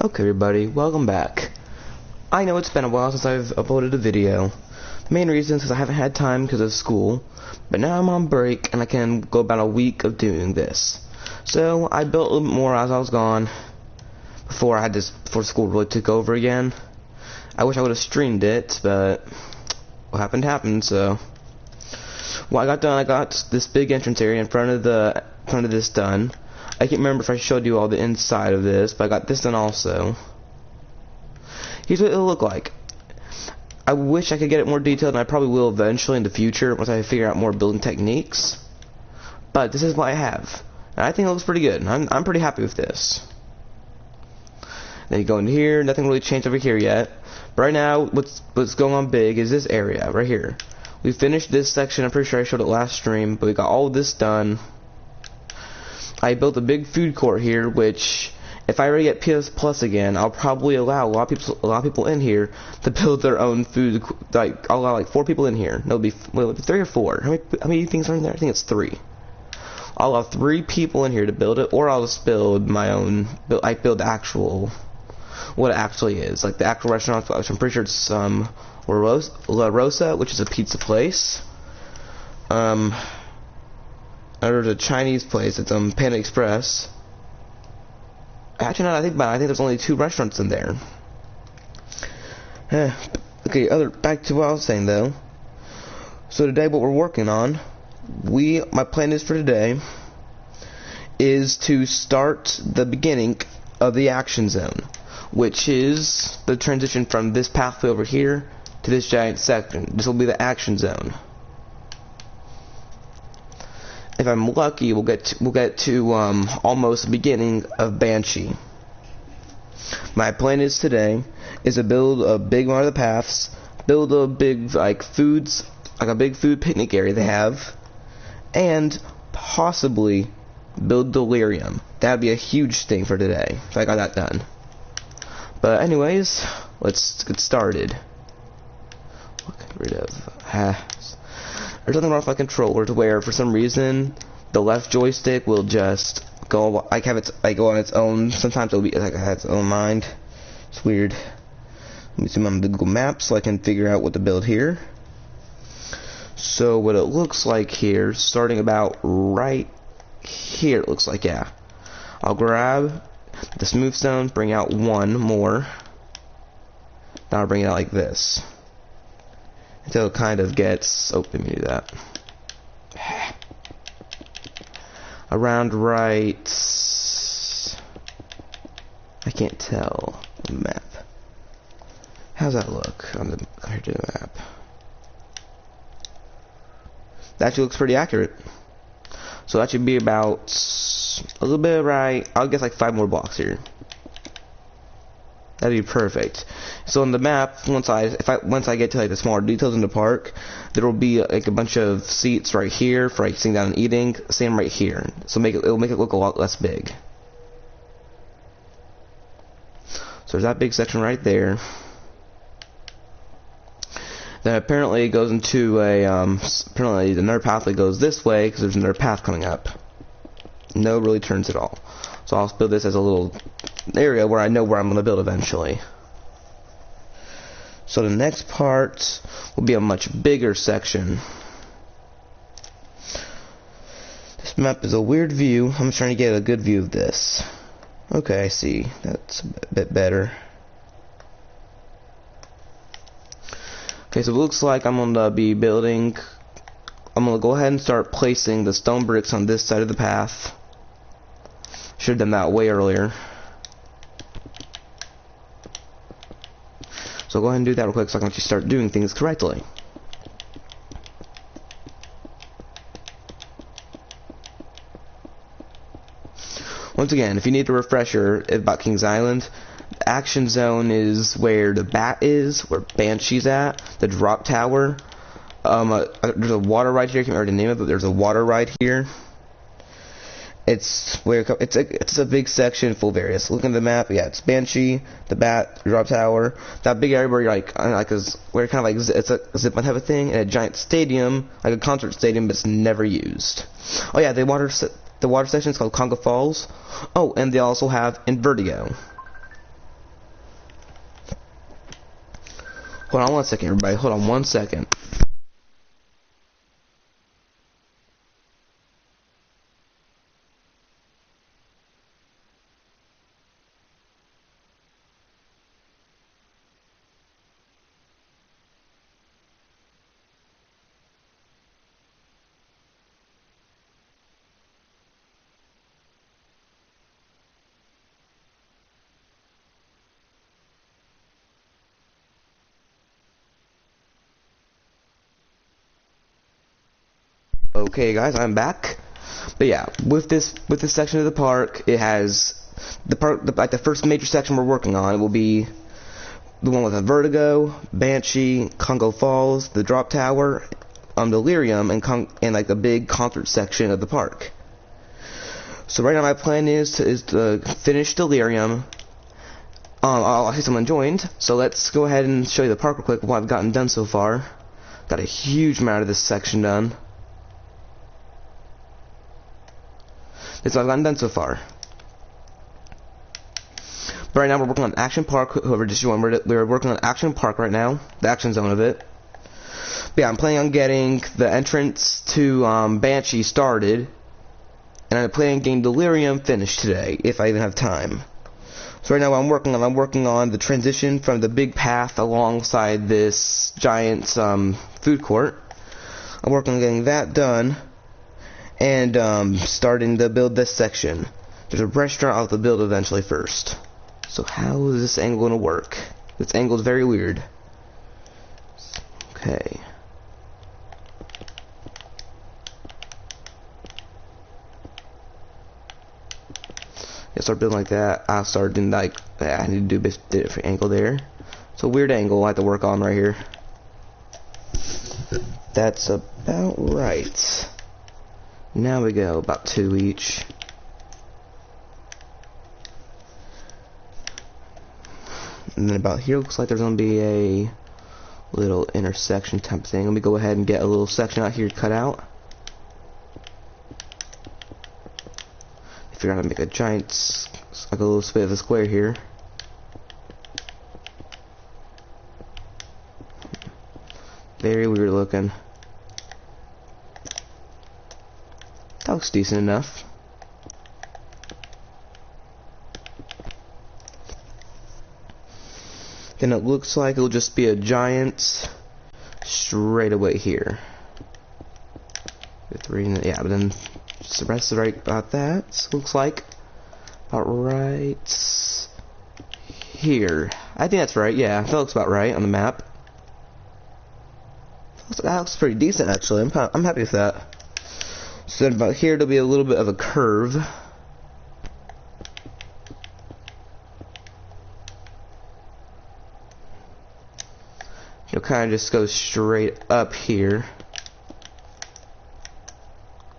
Okay everybody, welcome back. I know it's been a while since I've uploaded a video. Main reason is because I haven't had time because of school, but now I'm on break and I can go about a week of doing this. So I built a little bit more as I was gone before school really took over again. I wish I would have streamed it, but what happened, so what I got done, I got this big entrance area in front of this done. I can't remember if I showed you all the inside of this, but I got this done also. Here's what it'll look like. I wish I could get it more detailed, and I probably will eventually in the future once I figure out more building techniques. But this is what I have, and I think it looks pretty good. I'm pretty happy with this. Then you go in here. Nothing really changed over here yet. But right now, what's going on big is this area right here. We finished this section. I'm pretty sure I showed it last stream, but we got all of this done. I built a big food court here, which if I ever get PS Plus again, I'll probably allow a lot of people in here to build their own food. Like I'll allow like 4 people in here. No, it'll be 3 or 4. How many things are in there? I think it's 3. I'll allow 3 people in here to build it, or I'll just build my own. Build the actual what it actually is, like the actual restaurant. Which I'm pretty sure it's La Rosa, which is a pizza place. There's a Chinese place. It's Panda Express. Actually, no, I think there's only 2 restaurants in there. Okay, back to what I was saying though. So today, what we're working on, my plan is for today is to start the beginning of the action zone, which is the transition from this pathway over here to this giant section. This will be the action zone. If I'm lucky, we'll get to almost the beginning of Banshee. My plan is today is to build a big one of the paths, build a big a big food picnic area they have, and possibly build delirium. That'd be a huge thing for today if I got that done. But anyways, let's get started. Get rid of. There's nothing wrong with my controller to where, for some reason, the left joystick will just go go on its own. Sometimes it'll be like it has its own mind. It's weird. Let me zoom on the Google Maps so I can figure out what to build here. So what it looks like here, starting about right here, it looks like, yeah. I'll grab the smooth stone, bring out 1 more. Now I'll bring it out like this. Until it kind of gets, let me do that. Around right, I can't tell on the map. How's that look on the map? That actually looks pretty accurate. So that should be about a little bit right. I'll guess like 5 more blocks here. That'd be perfect. So on the map, once I get to like the smaller details in the park, there will be like a bunch of seats right here for like sitting down and eating. Same right here. So it'll make it look a lot less big. So there's that big section right there. Then apparently it goes into apparently another pathway goes this way because there's another path coming up. No really turns at all. So I'll build this as a little area where I know where I'm going to build eventually. So the next part will be a much bigger section. This map is a weird view. I'm trying to get a good view of this. Okay, I see. That's a bit better. Okay, so it looks like I'm going to be building. I'm going to go ahead and start placing the stone bricks on this side of the path. Should have done that way earlier. So go ahead and do that real quick so I can actually start doing things correctly. Once again, if you need a refresher about Kings Island, the action zone is where the bat is, where Banshee's at, the drop tower. There's a water ride here. I can't remember the name of it, but there's a water ride here. It's a big section full of areas. Look at the map. Yeah, it's Banshee, the Bat, drop tower, that big area where you're where kind of like it's a zip line type of thing, and a giant stadium, like a concert stadium, but it's never used. Oh yeah, the water section is called Conga Falls. Oh, and they also have in Vertigo. Hold on one second, everybody. Hold on one second. Okay, guys, I'm back. But yeah, with this section of the park, it has like the first major section we're working on will be the one with a Vertigo, Banshee, Congo Falls, the Drop Tower, Delirium, and like the big concert section of the park. So right now my plan is to finish Delirium. I see someone joined, so let's go ahead and show you the park real quick. What I've gotten done so far. Got a huge amount of this section done. That's what I've gotten done so far. But right now we're working on Action Park. Whoever just joined, we're working on Action Park right now, the action zone of it. But yeah, I'm planning on getting the entrance to Banshee started, and I'm planning on getting Delirium finished today, if I even have time. So right now what I'm working on the transition from the big path alongside this giant food court. I'm working on getting that done. And starting to build this section. There's a restaurant I'll have to build eventually first. So how is this angle going to work? This angle is very weird. Okay. Yeah, start building like that. I'll start doing like I need to do a different angle there. It's a weird angle I have to work on right here. That's about right. Now we go about 2 each. And then about here looks like there's going to be a little intersection type thing. Let me go ahead and get a little section out here cut out. Figure out how to make a giant, like a little bit of a square here. Very weird looking. That looks decent enough. Then it looks like it'll just be a giant straight away here. Yeah, but then the rest is right about that. Looks like about right here. I think that's right. Yeah, that looks about right on the map. That looks pretty decent actually. I'm happy with that. So then about here there'll be a little bit of a curve. You'll kind of just go straight up here.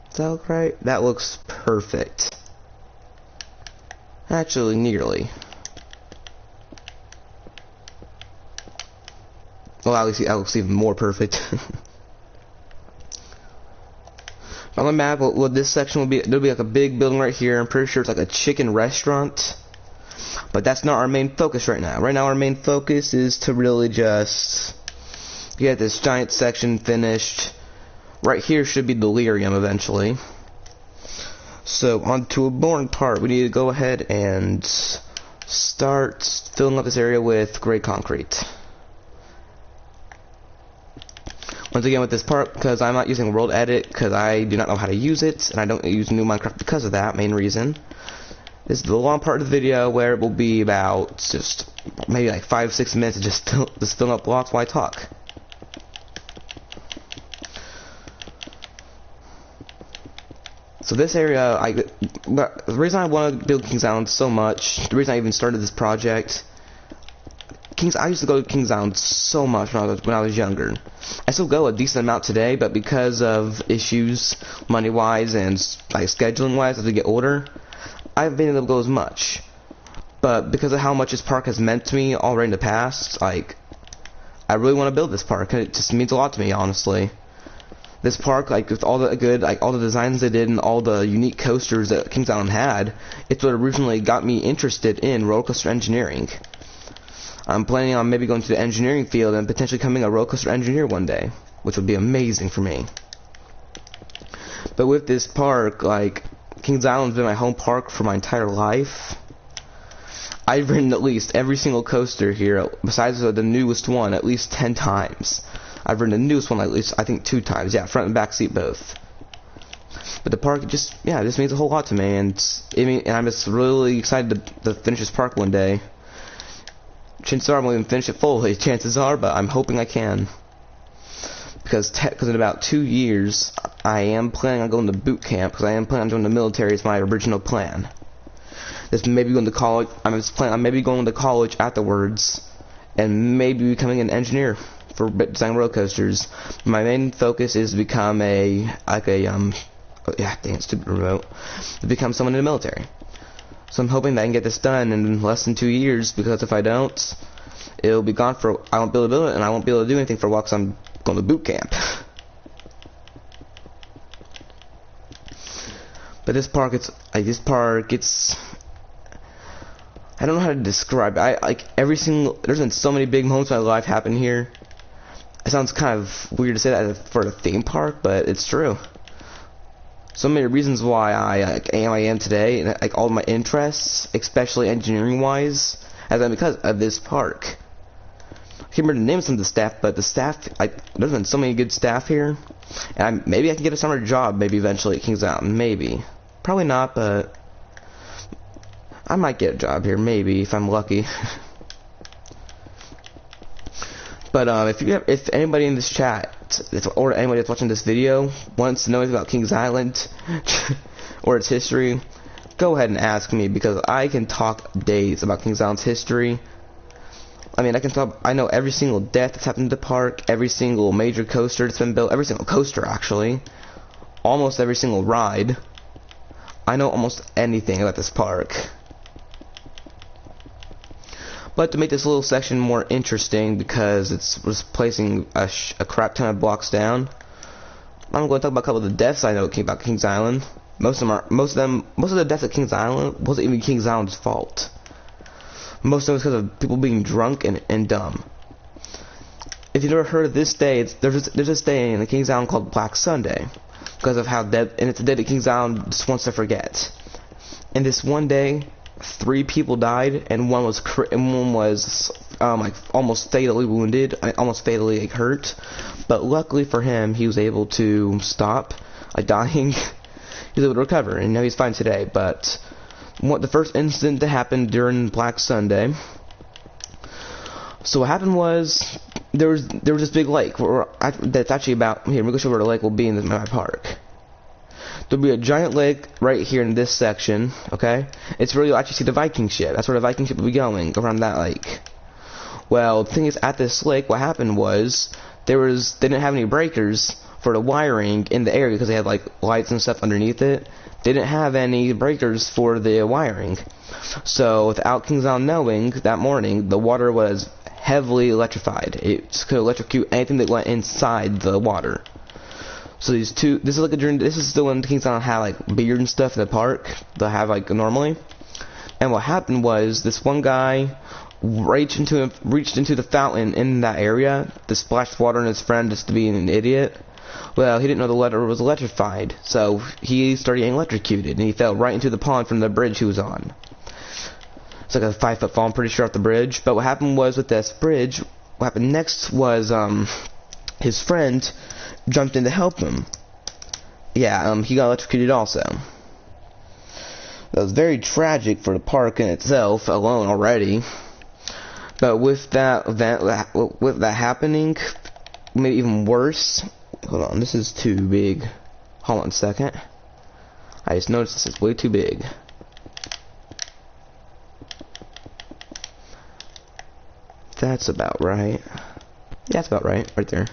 Does that look right? That looks perfect. Actually, nearly. Well, at least that looks even more perfect. On the map, what this section will be, there'll be like a big building right here. I'm pretty sure it's like a chicken restaurant. But that's not our main focus right now. Right now our main focus is to really just get this giant section finished. Right here should be Delirium eventually. So on to a boring part. We need to go ahead and start filling up this area with gray concrete. Once again with this part, because I'm not using World Edit, because I do not know how to use it, and I don't use New Minecraft because of that main reason. This is the long part of the video where it will be about just maybe like 5-6 minutes of just filling up blocks while I talk. So this area, the reason I want to build Kings Island so much, the reason I even started this project, I used to go to Kings Island so much when I was younger. I still go a decent amount today, but because of issues money-wise and like scheduling-wise as we get older, I haven't been able to go as much. But because of how much this park has meant to me already in the past, like, I really want to build this park, and it just means a lot to me, honestly. This park, like, with all the good, like, all the designs they did and all the unique coasters that Kings Island had, it's what originally got me interested in roller coaster engineering. I'm planning on maybe going to the engineering field and potentially becoming a roller coaster engineer one day, which would be amazing for me. But with this park, like, Kings Island's been my home park for my entire life. I've ridden at least every single coaster here, besides the newest one, at least 10 times. I've ridden the newest one at least, I think, 2 times. Yeah, front and back seat both. But the park just means a whole lot to me, and I'm just really excited to finish this park one day. Chances are I won't even finish it fully, chances are, but I'm hoping I can. Because in about 2 years, I am planning on going to boot camp, because I am planning on joining the military as my original plan. This maybe going to college. I'm planning on maybe going to college afterwards, and maybe becoming an engineer for designing roller coasters. My main focus is to become stupid remote, to become someone in the military. So I'm hoping that I can get this done in less than 2 years, because if I don't, it'll be gone for, I won't be able to build it, and I won't be able to do anything for a while because I'm going to boot camp. But this park, I don't know how to describe it. There's been so many big moments in my life happen here. It sounds kind of weird to say that for a theme park, but it's true. So many reasons why I am today, and like all my interests, especially engineering wise, has been because of this park. I can't remember the name of some of the staff, but the staff, there's been so many good staff here, and maybe I can get a summer job, maybe eventually at Kings Island, maybe. Probably not, but I might get a job here, maybe, if I'm lucky. But if anybody in this chat, or anybody that's watching this video, wants to know anything about Kings Island or its history, go ahead and ask me, because I can talk days about Kings Island's history. I know every single death that's happened to the park, every single major coaster that's been built, every single coaster actually, almost every single ride. I know almost anything about this park. But to make this little section more interesting, because was placing a crap ton of blocks down, I'm going to talk about a couple of the deaths I know about Kings Island. Most of the deaths at Kings Island wasn't even Kings Island's fault. Most of it was because of people being drunk and dumb. If you've never heard of this day, there's this day in the Kings Island called Black Sunday, because of how and it's a day that Kings Island just wants to forget. And this one day, 3 people died, and one was almost fatally wounded, almost fatally hurt. But luckily for him, he was able to stop dying. He was able to recover, and now he's fine today. But the first incident that happened during Black Sunday. So what happened was there was this big lake that's actually about here. Let me go show where the lake will be in my park. There'll be a giant lake right here in this section, okay? It's where you'll actually see the Viking ship. That's where the Viking ship will be going, around that lake. Well, the thing is, at this lake, what happened was, they didn't have any breakers for the wiring in the area, because they had, lights and stuff underneath it. They didn't have any breakers for the wiring. So, without Kings Island knowing, that morning, the water was heavily electrified. It could electrocute anything that went inside the water. So this is still when Kings Island had beer and stuff in the park they have normally. And what happened was, this one guy reached into the fountain in that area to splash water on his friend just to be an idiot. Well, he didn't know the water was electrified, so he started getting electrocuted, and he fell right into the pond from the bridge he was on. It's like a 5-foot fall, I'm pretty sure, off the bridge. But what happened was, with this bridge, what happened next was his friend jumped in to help him. Yeah, he got electrocuted also. That was very tragic for the park in itself alone already. But with that happening, maybe even worse. Hold on, this is too big. Hold on a second. I just noticed this is way too big. That's about right. Yeah, that's about right there.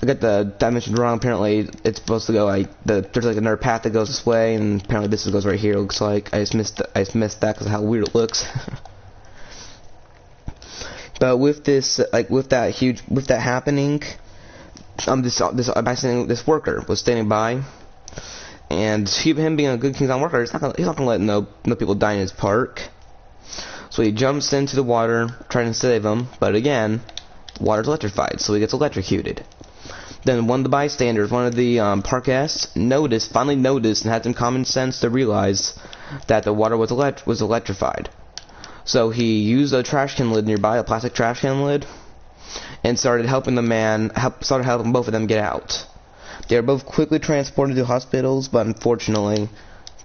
I got the dimension wrong. Apparently, it's supposed to go there's another path that goes this way, and apparently this goes right here. It looks like I just missed that because of how weird it looks. But with this, with that happening, this worker was standing by, And him being a good King's Island worker, he's not gonna let no people die in his park. So he jumps into the water, trying to save him, but again, water's electrified, so he gets electrocuted. Then one of the bystanders, one of the park guests, finally noticed, and had some common sense to realize that the water was electrified. So he used a trash can lid nearby, a plastic trash can lid, and started helping both of them get out. They were both quickly transported to hospitals, but unfortunately,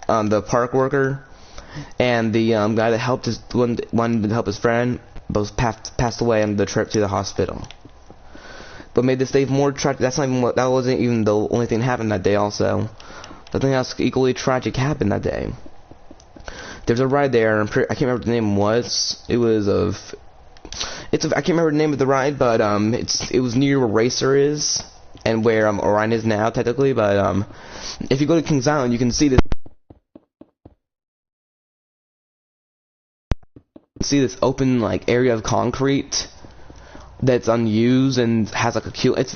the park worker and the guy that helped wanted to help his friend both passed away on the trip to the hospital. But made this day more tragic. That wasn't even the only thing that happened that day. Also, something else equally tragic happened that day. There's a ride there. I can't remember what the name was. I can't remember the name of the ride, but it was near where Racer is and where Orion is now, technically. But if you go to Kings Island, you can see this open area of concrete that's unused and has a cute. It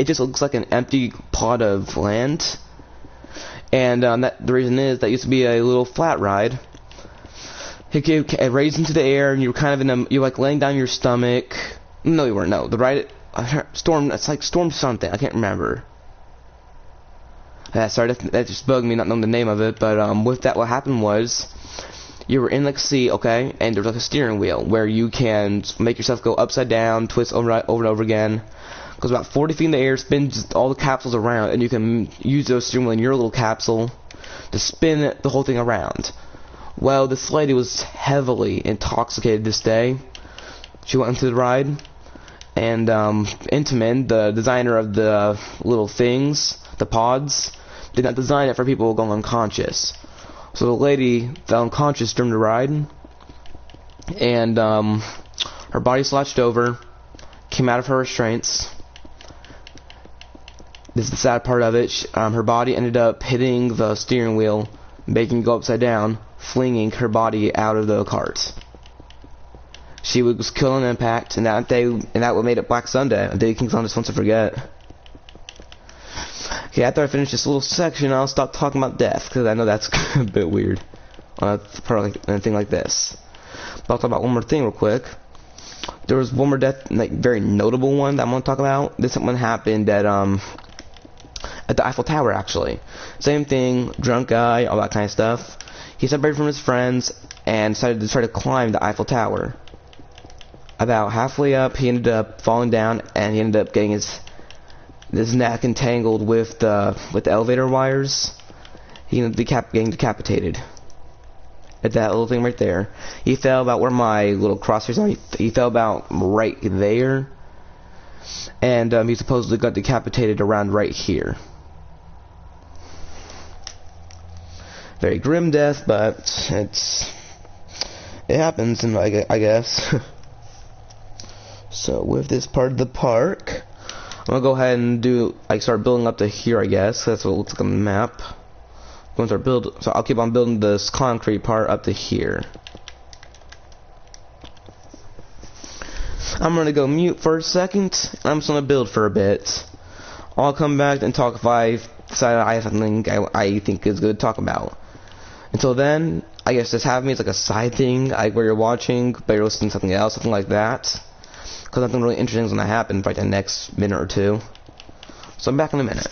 just looks like an empty plot of land. And the reason is that used to be a little flat ride. It raised into the air, and you were kind of you're laying down your stomach. No, you weren't. No, the ride Storm. It's like Storm something. I can't remember. Sorry, that just bugged me not knowing the name of it. But with that, what happened was you were in the sea, okay, and there's a steering wheel where you can make yourself go upside down, twist over and over again. Goes about 40 feet in the air, spins all the capsules around, and you can use those steering wheel in your little capsule to spin the whole thing around. Well, this lady was heavily intoxicated this day. She went into the ride, and Intamin, the designer of the little things, the pods, did not design it for people going unconscious. So the lady fell unconscious during the ride, and her body slouched over, came out of her restraints. This is the sad part of it. Her body ended up hitting the steering wheel, making it go upside down, flinging her body out of the cart. She was killed on impact, and that what made it Black Sunday, a day King's Island just wants to forget. Okay, after I finish this little section, I'll stop talking about death, because I know that's a bit weird on a thing like this. But I'll talk about one more thing real quick. There was one more death, very notable one that I'm going to talk about. This one happened at the Eiffel Tower, actually. Same thing, drunk guy, all that kind of stuff. He separated from his friends and decided to try to climb the Eiffel Tower. About halfway up, he ended up falling down, and he ended up getting his neck entangled with the elevator wires. He ended up getting decapitated. At that little thing right there. He fell about where my little crosshairs are. He fell about right there. And he supposedly got decapitated around right here. Very grim death, but it happens, and I guess. So with this part of the park, I'm gonna go ahead and start building up to here, I guess. That's what it looks like on the map. So I'll keep on building this concrete part up to here. I'm gonna go mute for a second. I'm just gonna build for a bit. I'll come back and talk if I decide I have something I think is good to talk about. Until then, I guess just have me as a side thing, where you're watching, but you're listening to something else, something like that. Because nothing really interesting is gonna happen for the next minute or two. So I'm back in a minute.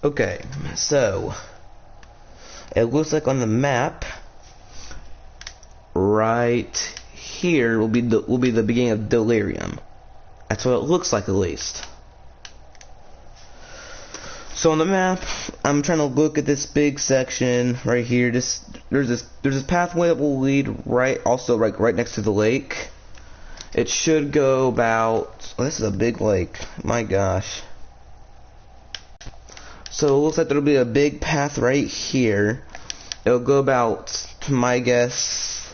Okay, so it looks like on the map right here will be the beginning of Delirium. That's what it looks like, at least. So on the map, I'm trying to look at this big section right here. There's this pathway that will lead right next to the lake. It should go about. Oh, this is a big lake. My gosh. So it looks like there'll be a big path right here. It'll go about, to my guess,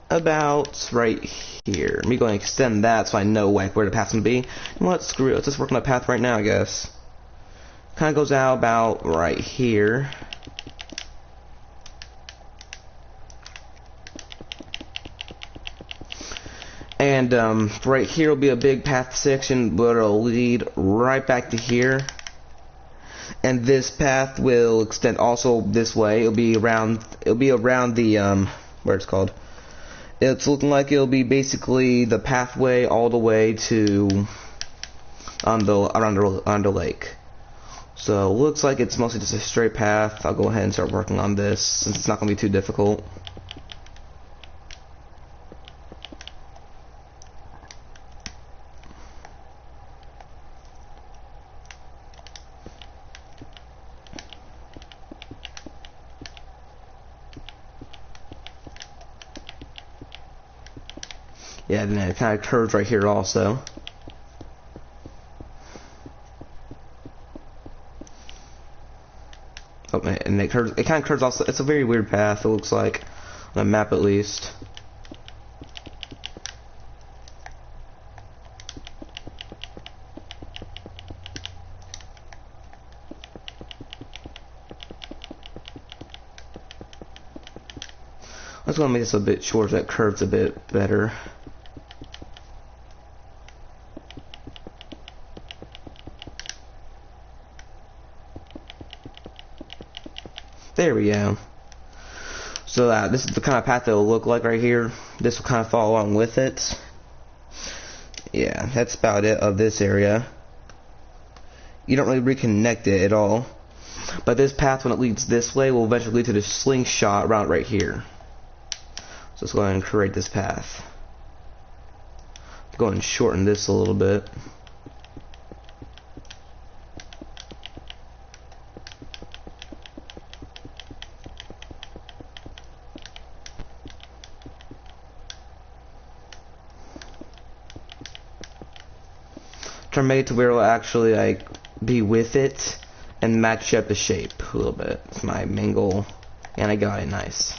about right here. I'm going to extend that so I know like where the path's gonna be. You know what? Screw it. Let's just work on that path right now, I guess. Kind of goes out about right here. And right here will be a big path section, but it'll lead right back to here. And this path will extend also this way. It'll be around the where it's called. It's looking like it'll be basically the pathway all the way to around the lake. So it looks like it's mostly just a straight path. I'll go ahead and start working on this since it's not going to be too difficult. Yeah, then it kind of curves right here also. Oh, and it kind of curves also. It's a very weird path, it looks like, on the map at least. I just want to make this a bit shorter so that curves a bit better. There we go. So this is the kind of path that will look like right here. This will kind of follow along with it. Yeah, that's about it of this area. You don't really reconnect it at all. But this path, when it leads this way, will eventually lead to the slingshot route right here. So let's go ahead and create this path. Go ahead and shorten this a little bit. Try to make it to where it will actually like be with it and match up the shape a little bit. It's my main goal, and I got it nice.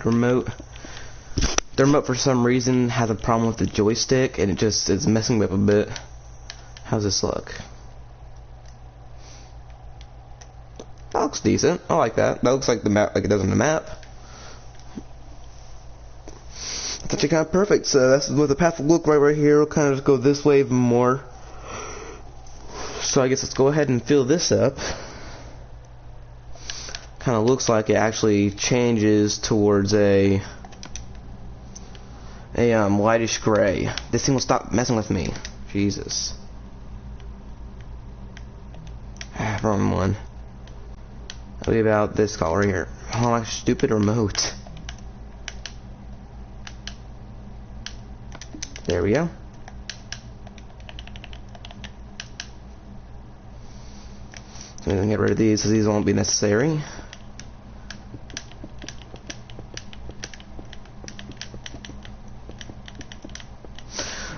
Remote. The remote for some reason has a problem with the joystick and it just is messing me up a bit. How's this look? That looks decent. I like that. That looks like the map, like it does on the map. That's actually kind of perfect. So that's what the path will look right here. We'll kind of just go this way even more. So I guess let's go ahead and fill this up. Kind of looks like it actually changes towards a lightish gray. This thing will stop messing with me. Jesus. Wrong one. I'll be about this color right here. Oh, my stupid remote. There we go. I'm gonna get rid of these because these won't be necessary.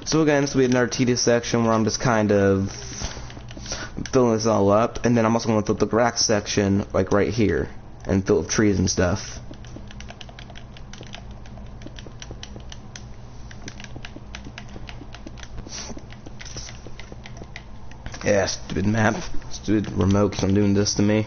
So again, this will be another tedious section where I'm just kind of filling this all up, and then I'm also going to fill the grass section like right here and fill it with trees and stuff. Yeah, stupid map, stupid remote keeps on doing this to me.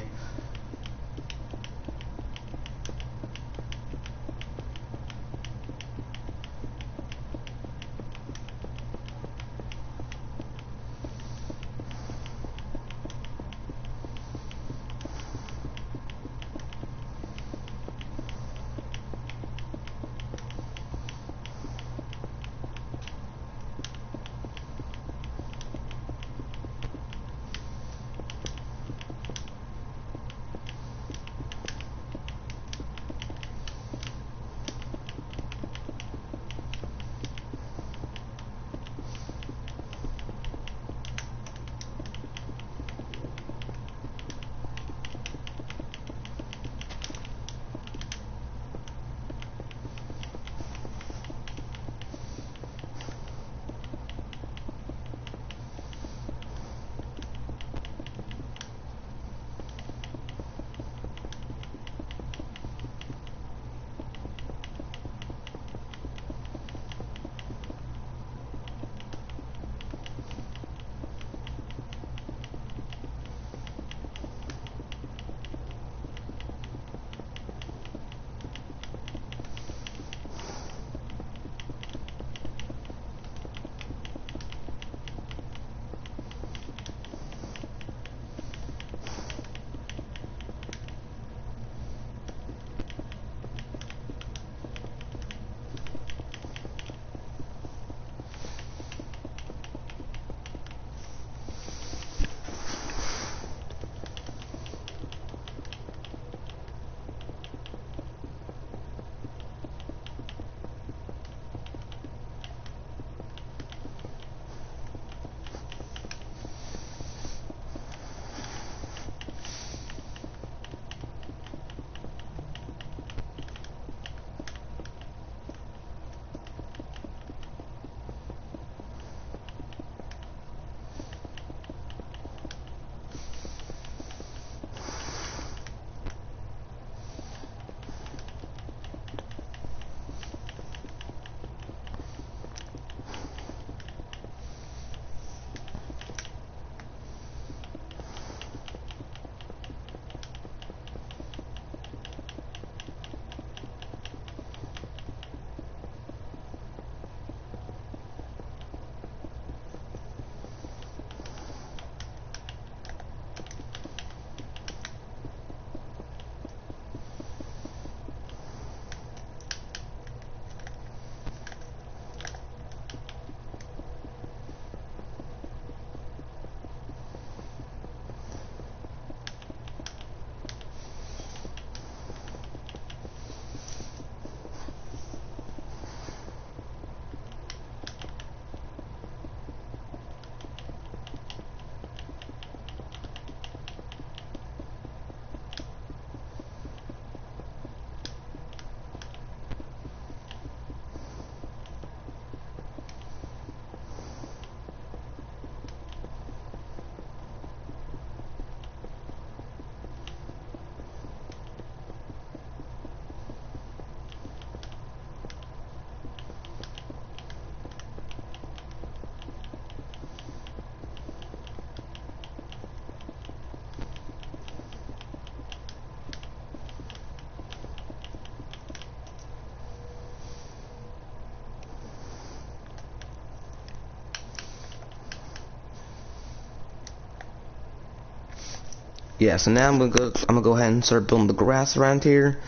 Yeah, so now I'm gonna go ahead and start building the grass around here.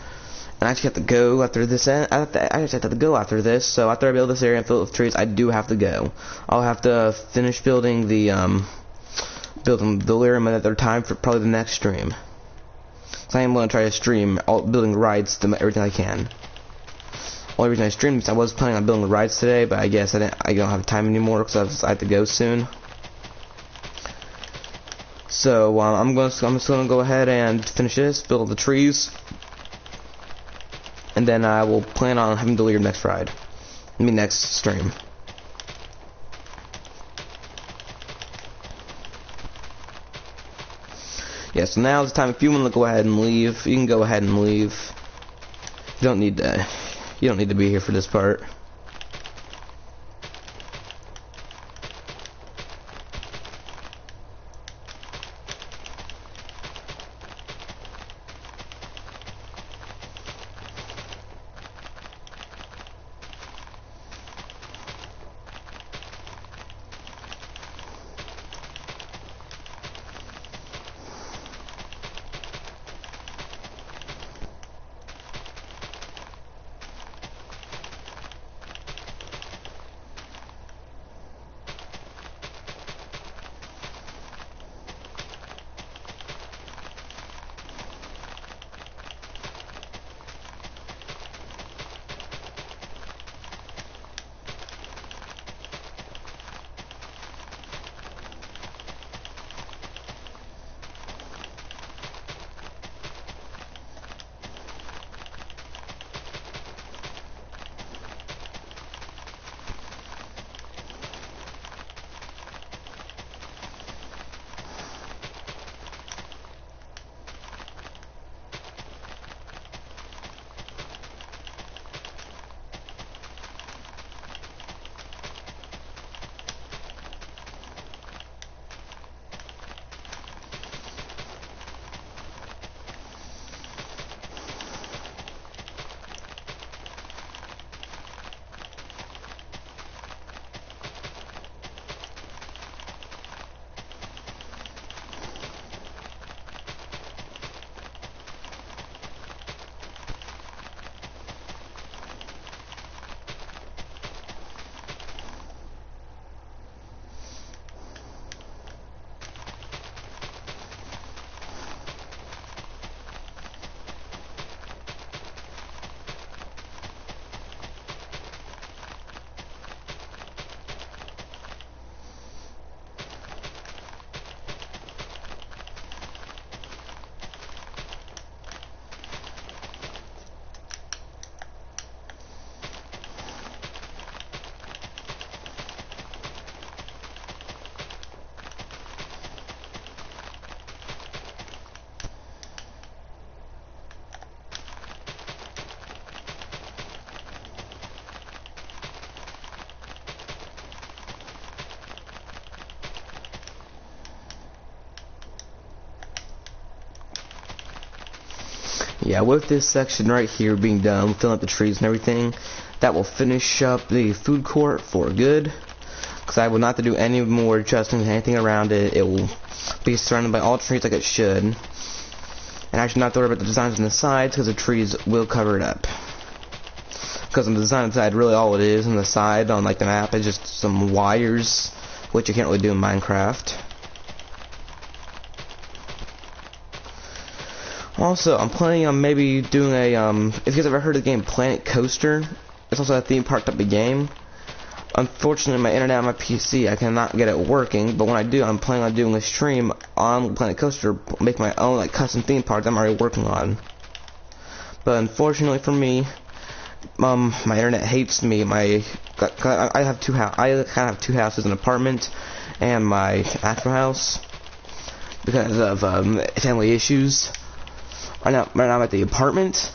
And I actually have to go after this. I actually have to go after this. So after I build this area and fill it with trees, I do have to go. I'll have to finish building the area another time for probably the next stream. So I am going to try to stream building rides to everything I can. Only reason I streamed is I was planning on building the rides today, but I guess I don't have time anymore because I have to go soon. So I'm just gonna go ahead and finish this, build the trees, and then I will plan on having delivered next ride. Next stream. Yeah, so now it's time. If you want to go ahead and leave, you can go ahead and leave. You don't need to be here for this part. Yeah, with this section right here being done, filling up the trees and everything, that will finish up the food court for good. Because I will not have to do any more adjusting, anything around it. It will be surrounded by all trees like it should. And I should not have to worry about the designs on the sides, because the trees will cover it up. Because on the design side, really all it is on the side, on like the map, is just some wires, which you can't really do in Minecraft. Also, I'm planning on maybe doing a, if you guys ever heard of the game Planet Coaster, it's also a theme park type of game. Unfortunately, my internet on my PC, I cannot get it working, but when I do, I'm planning on doing a stream on Planet Coaster, make my own like custom theme park that I'm already working on. But unfortunately for me, my internet hates me. I have two houses, an apartment and my actual house, because of family issues. Right now I'm at the apartment.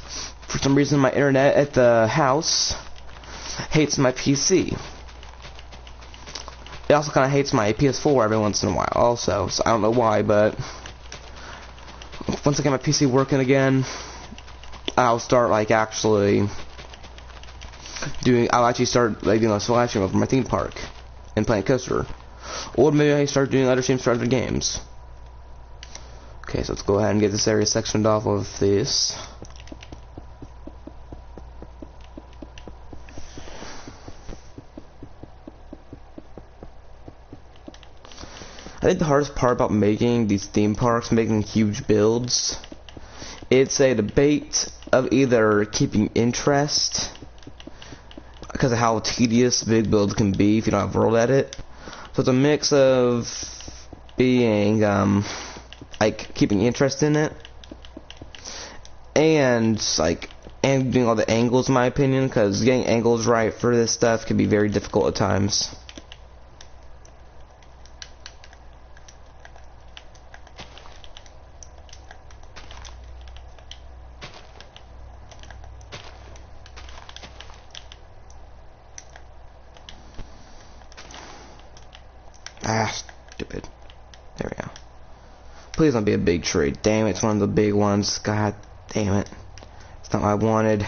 For some reason, my internet at the house hates my PC. It also kind of hates my PS4 every once in a while also, so I don't know why, but once I get my PC working again, I'll start like I'll actually start like doing a live stream of my theme park and Planet Coaster. Or maybe I start doing other streams for other games. Okay, so let's go ahead and get this area sectioned off of this. I think the hardest part about making these theme parks, making huge builds, it's a debate of either keeping interest, because of how tedious big builds can be if you don't have world edit. So it's a mix of being, like keeping interest in it, and and doing all the angles, in my opinion, because getting angles right for this stuff can be very difficult at times. Ah, stupid. There we go. Please don't be a big tree. Damn it, it's one of the big ones. God damn it. It's not what I wanted.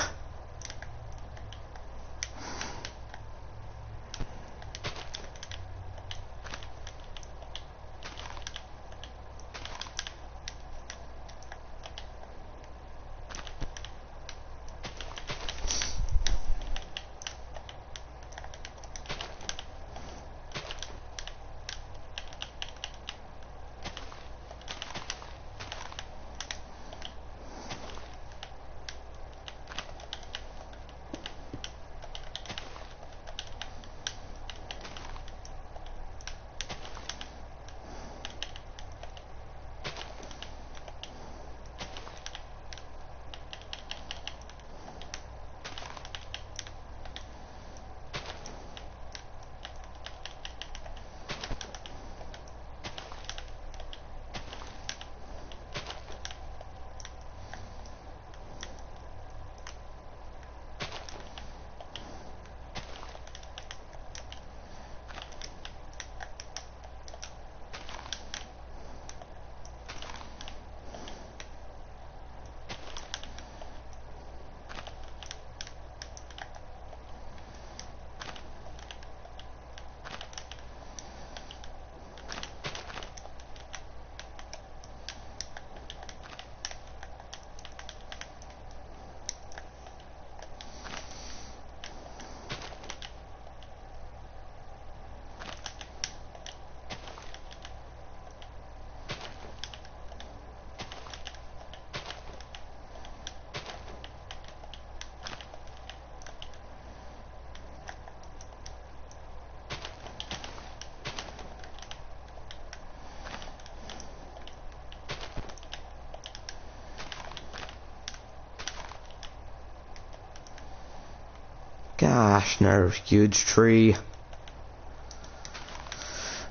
Gosh, another huge tree.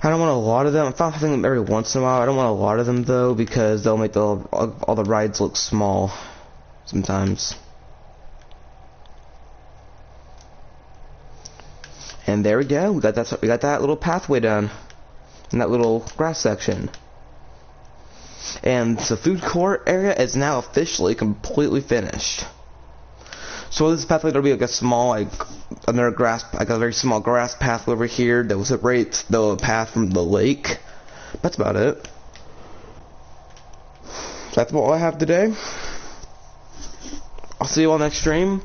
I don't want a lot of them. I'm fine having them every once in a while. I don't want a lot of them though, because they'll make all the rides look small sometimes. And there we go. We got that little pathway done, and that little grass section. And the food court area is now officially completely finished. So this pathway will be like a small, another grass, a very small grass pathway over here that will separate the path from the lake. That's about it. That's all I have today. I'll see you all next stream,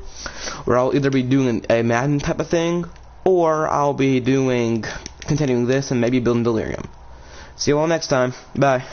where I'll either be doing a Madden type of thing, or I'll be continuing this and maybe building Delirium. See you all next time. Bye.